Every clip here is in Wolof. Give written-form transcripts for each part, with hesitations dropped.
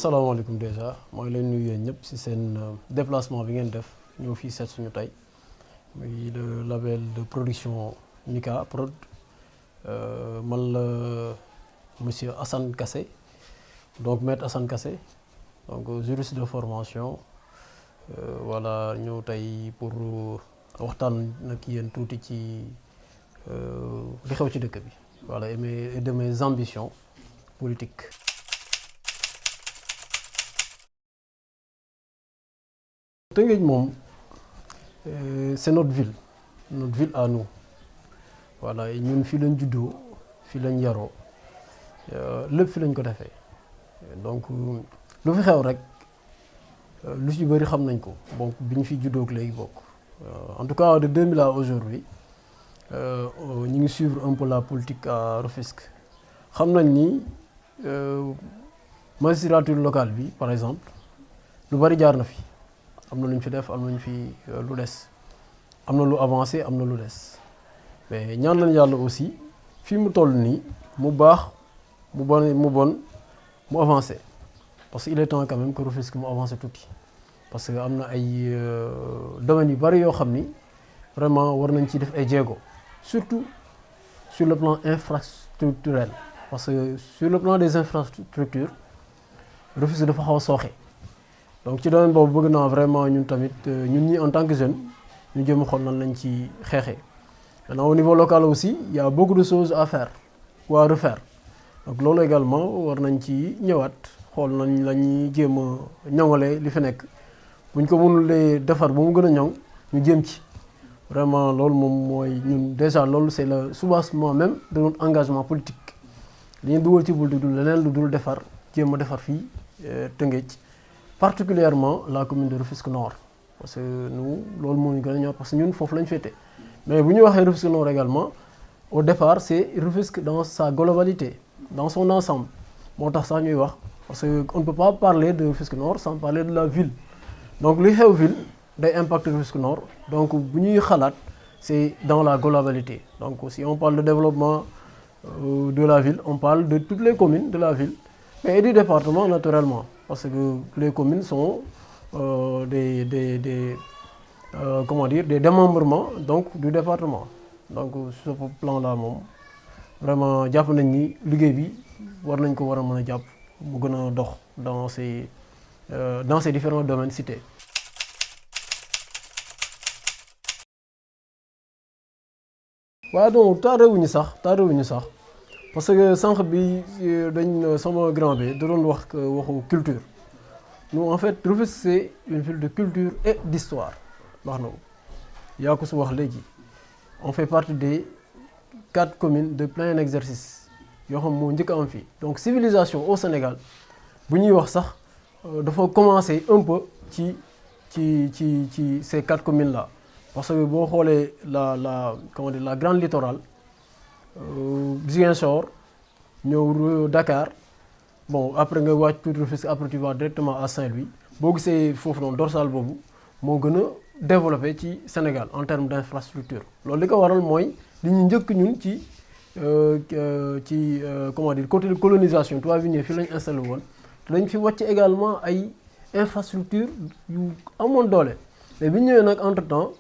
asalaamaaleykum déjà maa ngi leen nuyu yéen ñëpp ci seen déplacement bi ngeen def ñëw fii seet suñu tey muy le label de production Mika Prod man la monsieur Assane Kassé donc maître Assane Kassé donc juriste de formation voilà ñëw tey pour waxtaan nag yéen tuuti ci li xew ci dëkk bi voilà et de mes ambitions politiques. Tëngéej moom c'est notre ville à nous voilà ñun fii lañ juddoo fii lañ yaroo lépp fi lañ ko defee donc lu fi xew rek lu ci bëri xam nañ ko donc bi ñu fi juddoo léegi bokk en tout cas de 2000 à aujourd'hui ñu ngi suivre un peu la politique à Rufisque xam nañ ni magistrature locale bi par exemple lu bëri jaar na fi. am na lu ñu fi def am na lu ñu fi lu des am na lu avancé am na lu des mais ñaan lañ yàlla aussi fii mu toll nii mu baax mu bon mu avancé parce que il est temps quand même que Rufisque mu avancé tuuti parce que am na ay domaines yu bari yoo xam ni vraiment war nañ ci def ay jéego surtout sur le plan infrastructurel parce que sur le plan des infrastructures Rufisque dafa xaw a sooxe. donc ci domaine boobu bëgg naa vraiment ñun tamit ñun ñi en tant que jeune ñu jëm a xool nan lañ ci xeexee maintenant au niveau local aussi il y a beaucoup de choses à faire ou à refaire donc loolu également war nañ ci ñëwaat xool nañ la ñuy jéem a ñoŋalee li fi nekk buñ ko mënulee defar ba mu gën a ñoŋ ñu jéem ci vraiment loolu moom mooy ñun déjà loolu c'est le soubassement même de notre engagement politique li ñu dugal ci politique du leneen lu dul defar jéem a defar fii Tëngéej particulièrement la commune de Rufisque Nord parce que nous loolu moo ñu gën a ñor parce que ñun foofu lañ féete mais bu ñu waxee Rufisque Nord également au départ c'est Rufisque dans sa globalité dans son ensemble moo tax sax ñuy wax parce que on ne peut pas parler de Rufisque Nord sans parler de la ville donc li xew ville day impacter Rufisque Nord donc bu ñuy xalaat c'est dans la globalité donc si on parle de développement de la ville on parle de toutes les communes de la ville mais et du département naturellement parce que les communes sont des démembrements donc du département donc sur ce plan-là moom vraiment jàpp nañ ni liggéey bi war nañ ko war a mën a jàpp mu gën a dox dans ces différents domaines cités. waaw donc taarewuñu sax parce que sànq bi dañ sama grand bi da doon wax waxu culture nous en fait Rufisque c'est une ville de culture et d'histoire wax na ko yaa ko su wax léegi on fait partie des 4 communes de plein exercice yoo xam moo njëkk a am fii donc civilisation au Sénégal bu ñuy wax sax dafa commencer un peu ci ces 4 communes là parce que boo xoolee la grande littorale Ziguinchor ñëw Dakar bon après nga wàcc tuuti Rufisque après tu vas directement à Saint-Louis boo gisee foofu noonu dorsal boobu moo gën a développé ci Sénégal en termes d'infrastructure loolu li ko waral mooy li ñu njëkk ñun ci côté de colonisation tubaab yi ñëw fii lañ installé woon te dañ fi wàcc également ay infrastructure yu amoon doole mais bi ñu ñëwee nag entre temps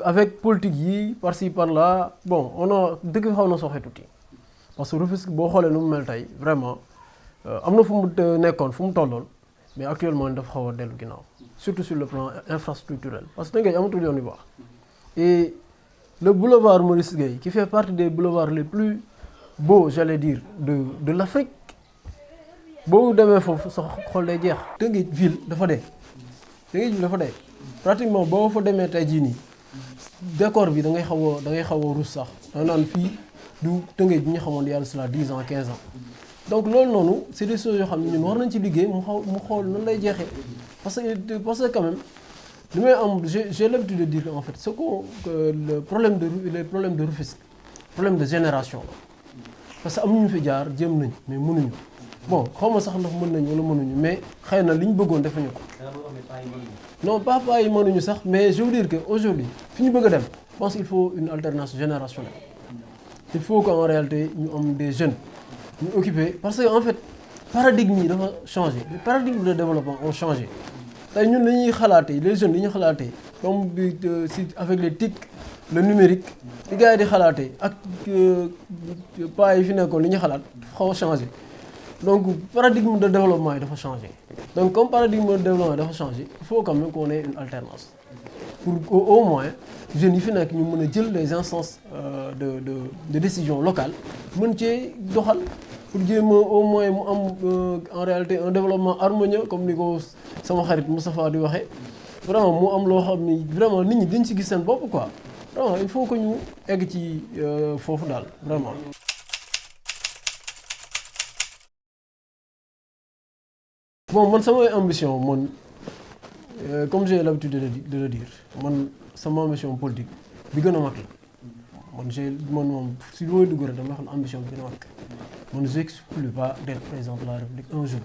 avec politique yi par-ci par-là bon on a dëkk bi xaw na soxe tuuti parce que Rufisque boo xoolee nu mu mel tey vraiment am na fu mu nekkoon fu mu tolloon mais actuellement dafa xaw a dellu ginnaaw surtout sur le plan infrastructurel parce que Tëngéej amatul yoon yu baax et le boulevard Maurice Gueye qui fait partie des boulevards les plus beaux j'allais dire de l'Afrique boo demee foofu sa xol day jeex. Tëngéej ville dafa dee pratiquement boo fa demee tey jii nii décor bi da ngay xaw a ruus sax da naan fii du Tëngéej bi ñu xamoon yàlla cela 10 ans 15 ans donc loolu noonu c'est des choses yoo xam ne ñun war nañ ci liggéey mu xool nan lay jeexee parce que quand même li may am j'ai l'habitude de dire en fait c'est que le problème de Rufisque problème de génération la parce que am ñu fi jaar jéem nañ mais mënuñu bon xaw ma sax ndax mën nañ wala mënuñu mais xëy na li ñu bëggoon defuñu ko. non pas yi mënuñu sax mais je veux dire que aujourd'hui fi ñu bëgg a dem je pense qu'il faut une alternance générationnelle il faut qu'en réalité ñu am des jeunes ñu occupé parce que en fait paradigme yi dafa changé les paradigmes de développement ont changé tey ñun dañuy xalaatee les jeunes li ñu xalaatee comme bi si avec les TIC le numérique li gars yi di xalaatee ak pas yi fi nekkoon li ñu xalaat xaw a changé donc paradigme de développement yi dafa changé donc comme paradigme de développement yi dafa changé il faut quand même qu'on ait une alternance pour au moins jeunes yi fi nekk ñu mën a jël les instances de décision locale mën cee doxal pour jéem a au moins mu am en réalité un développement harmonieux comme ni ko sama xarit Moustapha di waxee vraiment mu am loo xam ni vraiment nit ñi dañ ci gis seen bopp quoi vraiment il faut que ñu egg ci foofu daal vraiment. Bon man samay ambition man comme j'ai l'habitude de le dire man sama ambition politique bi gën a mag la man moom si looy dugg rek dama xam ambition bi gën a mag man j'exclus pas d'être président de la République un jour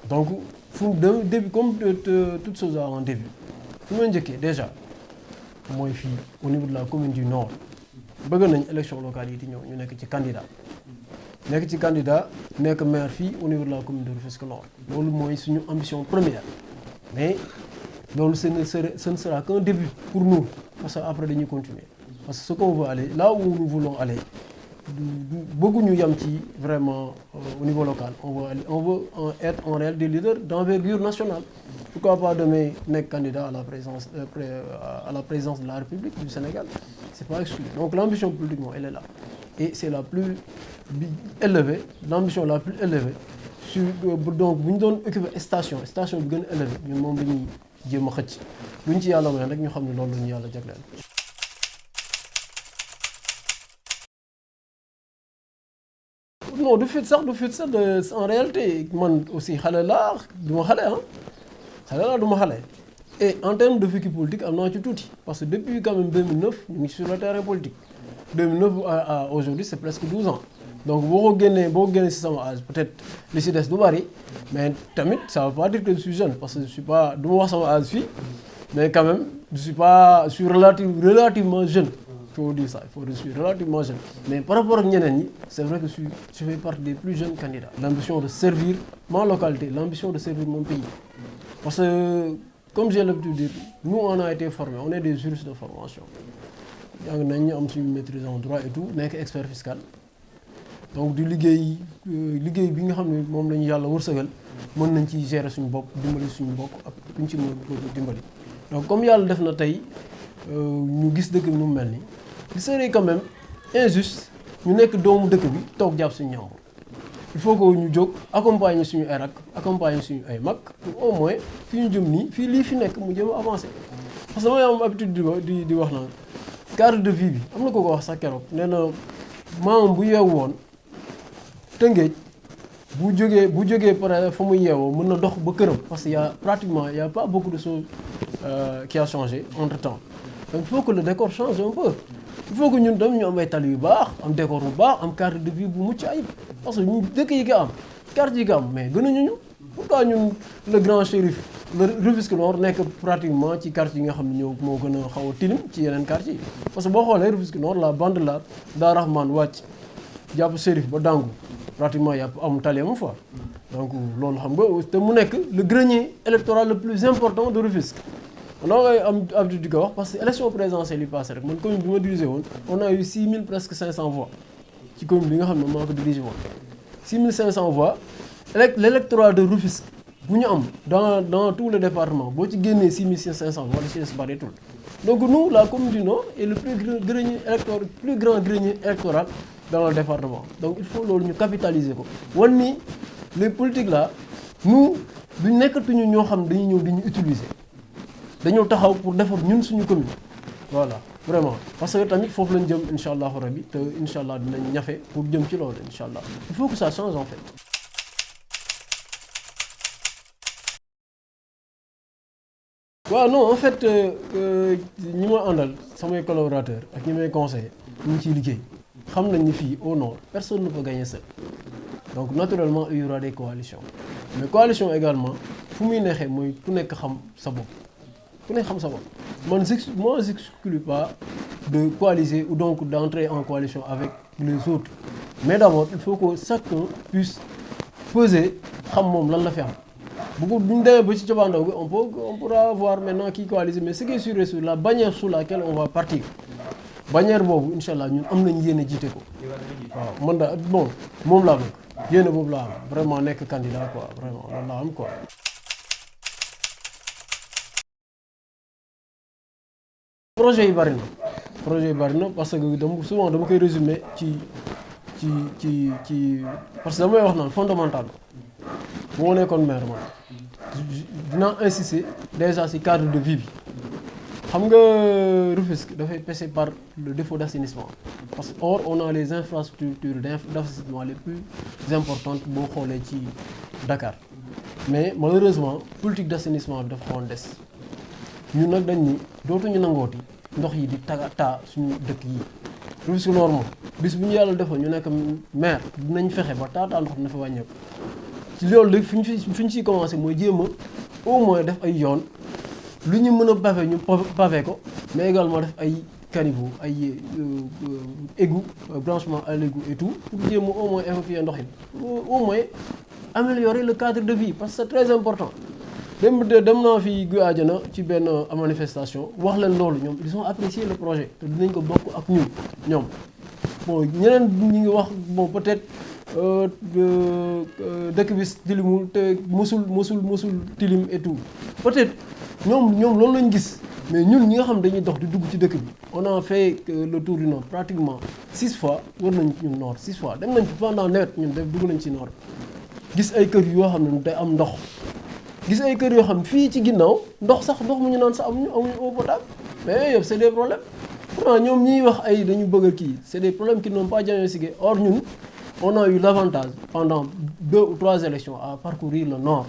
donc fu début comme toute chose a un début fu may njëkkee déjà mooy fii au niveau de la commune du Nord bëgg nañ élection locale yi di ñëw ñu nekk ci candidat nekk maire fii au niveau de la commune de Rufisque Nord loolu mooy suñu ambition première mais loolu ce ne sera qu'un début pour nous parce que après dañuy continuer parce que ce qu'on veut aller là où nous voulons aller bëgguñu yam ci vraiment au niveau local on veut être en réel des leaders d'envergure nationale. Pourquoi pas demain nekk candidat à la présidence de la République du Sénégal, c'est pas exclu. Donc l'ambition politiquement elle est là et c'est la plus élevée, l'ambition la plus élevée sur donc bu ñu doon occuper station bi gën a élevée ñun moom la ñuy jéem a xëcc lu ñu ci yàlla may rek ñu xam ne loolu la ñu yàlla jagleel. Non du fit sax en réalité man aussi xale laa du ma xale du ma xale et en termes de vécu politique am naa ci tuuti parce que depuis quand même 2009 ñu ngi sur le terrain politique 2009 à aujourd'hui c'est presque 12 ans donc boo ko génnee si sama âge peut-être li si des du bari mais tamit ça veut pas dire que je suis jeune parce que je suis pas du ma wax sama âge fii mais quand même je suis relativement jeune. Il faut dire ça, je suis relativement jeune. Mais par rapport à ñeneen, c'est vrai que je fais partie des plus jeunes candidats. L'ambition de servir ma localité, l'ambition de servir mon pays. Parce que, comme j'ai l'habitude de dire, nous on a été formés, on est des juristes de formation. Nous avons une maîtrise en droit et tout, nous sommes experts fiscal. Donc du liggéey bi nga xam ne moom la ñu yàlla wërsëgal mën nañ ci gérer suñu bopp dimbali suñu bopp ak kuñ ci mën dimbali. Donc comme yàlla def na tey ñu gis dëkk bi nu mu mel nii. Il serait quand même injuste ñu nekk doomu dëkk bi toog jàpp suñu ñàmbur il faut que ñu jóg accompagner suñu ay rak accompagner suñu ay mag pour au moins fi ñu jëm nii fii lii fi nekk mu jëm a avancer. Parce que damay am habitude di wax naan cadre de vie bi am na ko wax sax keroog nee na maam bu yeewu woon Tëngéej bu jógee par fa muy yeewoo mën na dox ba këram parce que y a pas beaucoup de choses qui a changé entre temps donc il faut que le décor change un peu. Il faut que ñun tam ñu am ay tali yu baax am décor bu baax am cadre de vie bu mucc ayib parce que ñu dëkk yi ko am quartier yi ko am mais gënuñu ñu pourquoi ñun le grand shérif le Rufisque Nord nekk pratiquement ci quartier yi nga xam ne ñoo moo gën a xaw a tilim ci yeneen quartier yi parce que boo xoolee Rufisque Nord la bande la daa Rahman wàcc jàpp shérif ba Dangu pratiquement yàpp am tali amu fa donc loolu xam nga te mu nekk le grenier électoral le plus important de Rufisque. Non am habitude di ko wax parce que élection présidentielle yi passé rek man commune bi ma dirigé woon on a eu 6500 presque 500 voix ci commune bi nga xam ne maa ko dirigé woon 6500 voix l'électorat de Rufisque bu ñu am dans tout le département boo ci génnee 6500 voix la ci des bareetul donc nous la commune du Nord est le plus grand grenier électoral dans le département donc il faut loolu ñu capitaliser ko wan ni les politiques là nous du nekkatuñu ñoo xam dañuy ñëw di ñu utiliser. dañoo taxaw pour defar ñun suñu commune voilà vraiment parce que tamit foofu lañ jëm incha allahu rabi te incha allah dinañ ñafe pour jëm ci loolu incha allah il faut que ça change en fait. waaw non en fait ñi ma àndal samay collaborateurs ak ñi may conseillers ñu ngi ciy liggéey xam nañ ni fii au nord personne ne peut gagner seul donc naturellement il y aura des coalitions mais coalition également fu muy neexee mooy ku nekk xam sa bopp. ku ne xam sa bopp moi j'exclus pas de coaliser ou donc d'entrer en coalition avec les autres mais d'abord il faut que chacun puisse peser xam moom lan la fi am bu ñu demee ba ci copaandaw bi on pourra voir maintenant qui coalise, mais ce qui est sûr et sûr la bannière sous laquelle on va partir bannière boobu incha allah ñun am nañu yéene jiite ko waaw man da bon moom laa bëgg yéene boobu laa am vraiment nekk candidat quoi vraiment loolu laa am quoi. projet yi bari na parce que souvent dama koy résumer ci parce que damay wax naan fondamental bu ma nekkoon maire man dinaa insister déjà ci cadre de vie bi xam nga Rufisque dafay passer par le défaut d'assainissement parce que or on a les infrastructures d'assainissement les plus importantes boo xoolee ci Dakar mais malheureusement politique d'assainissement bi dafa xawoon des ñun nag dañ ni dootuñu nangooti ndox yi di taa suñu dëkk yi Rufisque Nord moom bis bu ñu yàlla defoon ñu nekk maire dinañ fexe ba taataa ndox dina fa wàññeeku ci loolu léegi fi ñu ciy commencé mooy jéem a au moins def ay yoon lu ñu mën a pavé ñu pavé ko mais également def ay caniveau ay égout branchement à l'égout et tout pour jéem a au moins évacuer ndox yi au moins améliorer le cadre de vie parce que c'est très important. dem naa fi Guy Adiana ci benn manifestation wax leen loolu ñoom ils ont apprécié le projet te dinañ ko bokk ak ñoom bon ñeneen ñi ngi wax bon peut-être dëkk bi tilimul te mosul tilim et tout peut-être ñoom loolu lañ gis mais ñun ñi nga xam dañuy dox di dugg ci dëkk bi on a fait le tour du nord pratiquement 6 fois war nañ ñun nord 6 fois dem nañ pendant nawet ñun dugg nañ ci nord gis ay kër yoo xam ne day am ndox gis ay kër yoo xam fii ci ginnaaw ndox mu ñu naan sax amuñu eau potable mais yëpp c'est des problèmes pourtant ñoom ñiy wax ay dañu bëgg kii c'est des problèmes qui n'ont pas diagnostiqué or ñun on a eu l'avantage pendant 2 ou 3 élections à parcourir le nord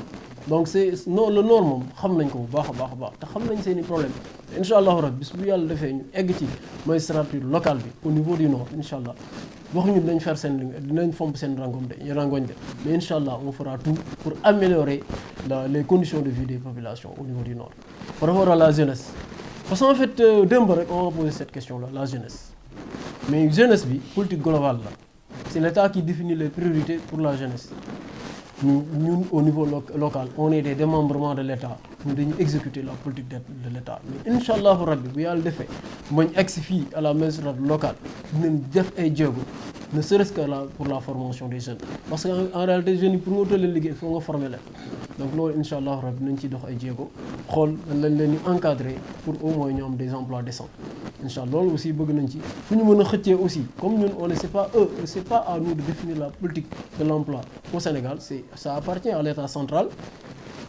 donc le nord moom xam nañ ko bu baax a baax te xam nañ seeni problème incha allahu rabbi bis bu yàlla defee ñu egg ci magistrature locale bi au niveau du nord incha allah waxuñu dinañ faire seen dinañ fomp seen rangoñ de mais incha allah on fera tout pour améliorer les conditions de vie des populations au niveau du nord. Par rapport à la jeunesse parce qu'en fait démb rek on va poser cette question là la jeunesse mais jeunesse bi politique globale la c'est l'État qui définit les priorités pour la jeunesse ñun au niveau local on est des démembrements de l'État ñu dañuy exécuter la politique de l'État mais incha allahu rabbi bu yàlla defee bañ egsi fii à la magistrature locale dinañ def ay jéego ne serait-ce que là pour la formation des jeunes parce que en réalité jeunes yi pour nga tolleen liggéey foo nga former leen donc loolu incha allahu rabbi nañ ciy dox ay jéego xool lañ leen di encadrer pour au moins ñu am des emplois décents incha allah loolu aussi bëgg nañ ci fu ñu mën a xëccee aussi comme ñun on ne c'est pas à nous de définir la politique de l'emploi au Sénégal ça appartient à l'État central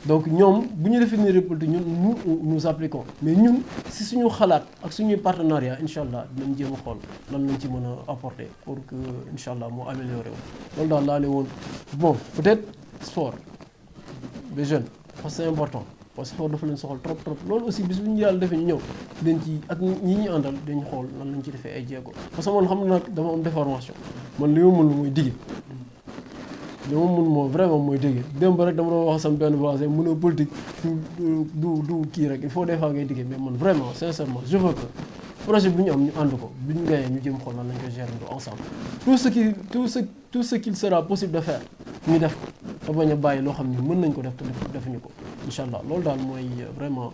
donc ñoom bu ñu définir politique ñun nous appliquons mais ñun si suñu xalaat ak suñuy partenariat incha allah dinañ jéem a xool lan lañ ci mën a apporter pour que incha allah moo amélioré wu loolu daal laa ne woon bon peut-être sport des jeunes parce que c'est important parce que sport dafa leen soxal trop loolu aussi bis bu ñu yàlla defee ñu ñëw dañ ci ak ñi ñuy àndal dañ xool nan lañ ci defee ay jéego parce que man xam na nag dama am déformation man li ma mën mooy digge li ma mën moo vraiment mooy digge démb rek dama doon wax sama benn voisin mën a politique du kii rek il faut des fois ngay digge mais man vraiment sincèrement je veux que projet bu ñu am ñu ànd ko bu ñu gagné ñu jëm xool nan lañ koy gérer ensemble tout ce qu'il sera possible de faire ñu def ko te bañ a bàyyi loo xam ne mën nañ ko def te defuñu ko incha allah loolu daal mooy vraiment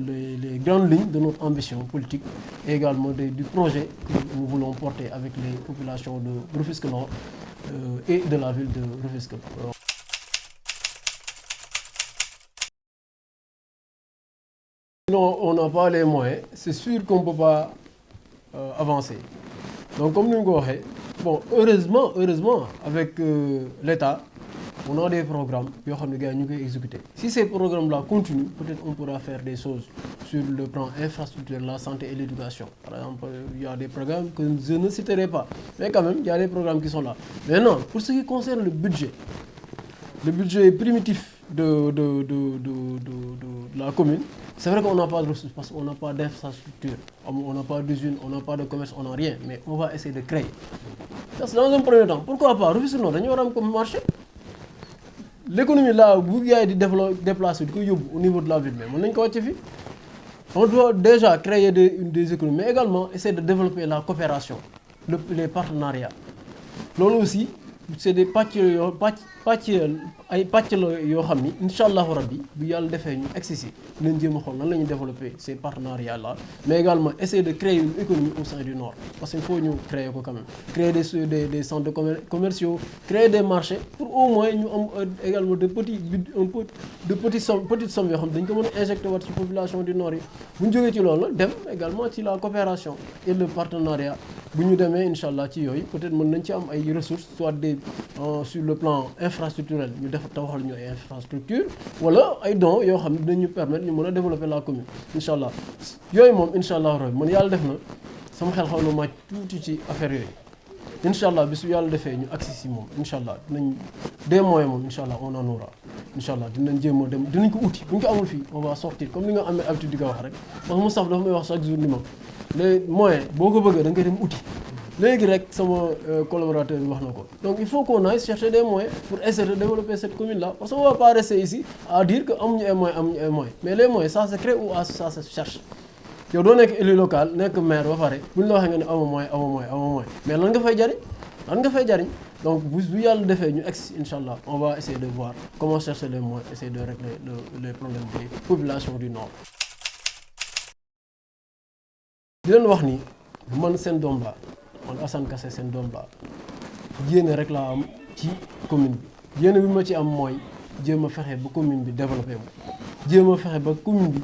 les grandes lignes de notre ambition politique et également du projet que nous voulons porter avec les populations de Rufisque Nord et de la ville de Rufisque. Sinon on n'a pas les moyens c'est sûr qu'on ne peut pas avancer donc comme ni ñu ko waxee bon heureusement avec l'État on a des programmes yoo xam ne gars yi ñu koy exécuter si ces programmes-là continuent peut-être on pourra faire des choses sur le plan infrastructurel la santé et l'éducation par exemple il y a des programmes que je ne citerai pas mais quand même il y a des programmes qui sont là maintenant pour ce qui concerne le budget primitif de la commune c'est vrai qu'on n'a pas de ressources parce qu'on n'a pas d'infrastructure on n'a pas d'usine on n'a pas de commerce on n'a rien mais on va essayer de créer parce que dans un premier temps pourquoi pas Rufisque Nord dañu war a am comme marché l'économie là bu gars yi di déplacer di ko yóbbu au niveau de la ville mais mën nañu ko wàcce fii on doit déjà créer des économies mais également essayer de développer la coopération les partenariats loolu aussi c'est des pàcc yoo ay pàcc la yoo xam ni incha allahu rabbi bu yàlla defee ñu excessif dinañ jéem a xool nan la ñuy développer ces partenariats là mais également essayer de créer une économie au sein du nord parce qu'il faut ñu créer ko quand même créer des centres commerciaux créer des marchés pour au moins ñu am également petites sommes yoo xam dañ ko mën a injecter waat ci population du nord yi bu ñu jógee ci loolu nag dem également ci la coopération et le partenariat bu ñu demee incha allah ci yooyu peut-être mën nañ ci am ay ressources soit des sur le plan infrastructurel ñu def tabaxal ñu ay infrastructure wala ay dons yoo xam ne dinañu permettre ñu mën a développer la commune incha allah yooyu moom incha allah rabi man yàlla def na sama xel xaw na màcc tuuti ci affaire yooyu incha allah bis bu yàlla defee ñu agsi si moom incha allah dinañ des moyens moom incha allah on en aura incha allah dinañ jéem a dem dinañ ko uti bu ñu ko amul fii on va sortir comme ni nga amee habitude di ko wax rek parce que Moustapha dafa may wax chaque jour ni ma les moyens boo ko bëggee da nga koy dem uti léegi rek sama collaborateur bi wax na ko donc il faut qu'on aille chercher des moyens pour essayer de développer cette commune là parce qu'on va pas rester ici à dire que amuñu ay moyens mais les moyens ça se crée ou ça se cherche yow doo nekk élu local nekk maire ba pare buñ la waxee nga ne ama moyen mais lan nga fay jariñ donc bu yàlla defee ñu ex incha allah on va essayer de voir comment chercher les moyens essayer de régler les problèmes des populations du nord. di leen wax ni man seen doom laa man Assane Kassé seen doom laa yéene rek laa am ci commune bi yéene bi ma ci am mooy jéem a fexe ba commune bi développé wu jéem a fexe ba commune bi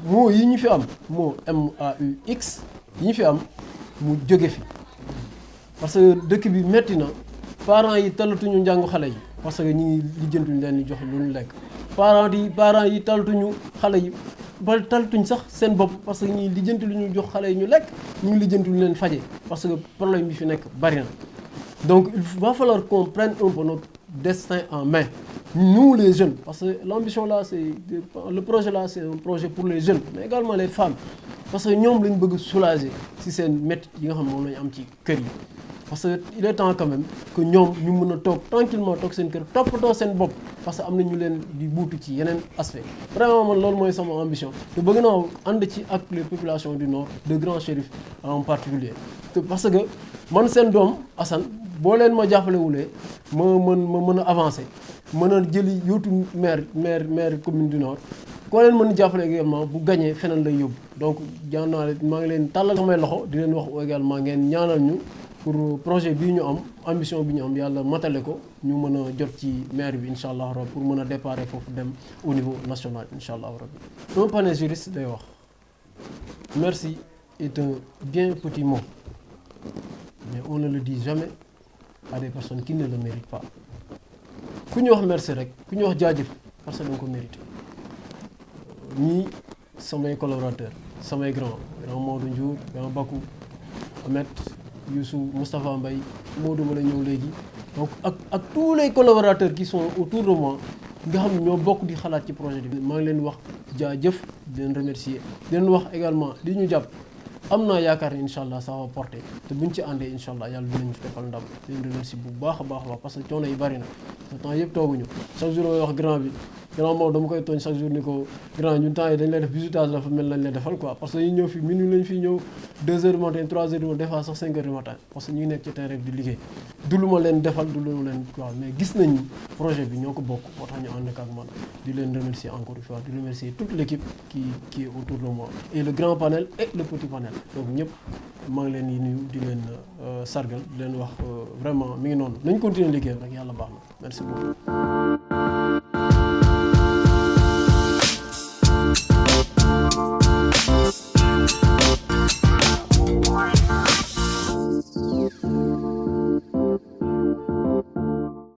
moo yi ñu fi am moo MAUX yi ñu fi am mu jóge fi parce que dëkk bi metti na parents yi talatuñu njàngu xale yi parce que ñi ngi lijjantuñu leen di jox lu ñu lekk parents yi talatuñu xale yi ba talatuñ sax seen bopp parce que ñi lijjanti lu ñu jox xale yi ñu lekk ñu ngi lijjanti lu leen faje parce que problème bi fi nekk bari na donc il va falloir qu'on prenne un peu notre destin en main nous les jeunes parce que l'ambition là le projet là c'est un projet pour les jeunes mais également les femmes parce que ñoom lañ bëgg soulager ci seen métti yi nga xam ne moom lañu am ci kër yi parce que il est temps quand même que ñoom ñu mën a toog tranquillement toog seen kër toppatoo seen bopp parce que am na ñu leen di buutu ci yeneen aspect vraiment man loolu mooy sama ambition te bëgg naa ànd ci ak les populations du nord de Grand Chérif en particulier te parce que man seen doom Assane boo leen ma jàppalewulee ma mën a avancer mën a jëli yóotu maire commune du nord koo leen mën a jàppale également bu gañee feneen lay yóbbu donc jaan naa leen maa ngi leen tàllal samay loxo di leen wax également ngeen ñaanal ñu pour projet bii ñu am ambition bi ñu am yàlla matale ko ñu mën a jot ci maire bi incha allah rabbi pour mën a déparé foofu dem au niveau national incha allah rabbi un panégyriste day wax merci est un bien petit mot mais on ne le dit jamais à des personnes qui ne le méritent pas ku ñu wax merci rek ku ñu wax jaajëf parce que da nga ko mérité ñii samay collaborateurs samay grand Maodo Ndiour grand Bakou Ahmed Youssou Moustapha Mbaye Modou ma la ñëw léegi donc ak tous les collaborateurs qui sont autour de moi nga xam ne ñoo bokk di xalaat ci projet bi maa ngi leen wax jaajëf di leen remercier di leen wax également li ñu jàpp am naa yaakaar ni incha allah ça va porter te buñ ci àndee incha allah yàlla dinañu defal ndam di leen remercier bu baax a baax parce que coono yi bari na ce temps yëpp tooguñu chaque jour may wax grand moom dama koy tooñ chaque jour ni ko grand ñun temps yi dañ lay def visitage dafa mel lañ lay defal quoi parce que ñu ñëw fi minuit lañ fi ñëw 2 heures du matin 3 heures du matin des fois sax 5 heures du matin parce que ñu ngi nekk ci terrain di liggéey du lu ma leen defal du lu ma leen quoi mais gis nañu projet bi ñoo ko bokk moo tax ñu ànd ak man di leen remercier encore une fois di remercier toute l'équipe qui est autour de moi et le grand panel et le petit panel donc ñëpp maa ngi leen di nuyu di leen sargal di leen wax vraiment mi ngi noonu nañ continuer liggéey rek yàlla baax na merci beaucoup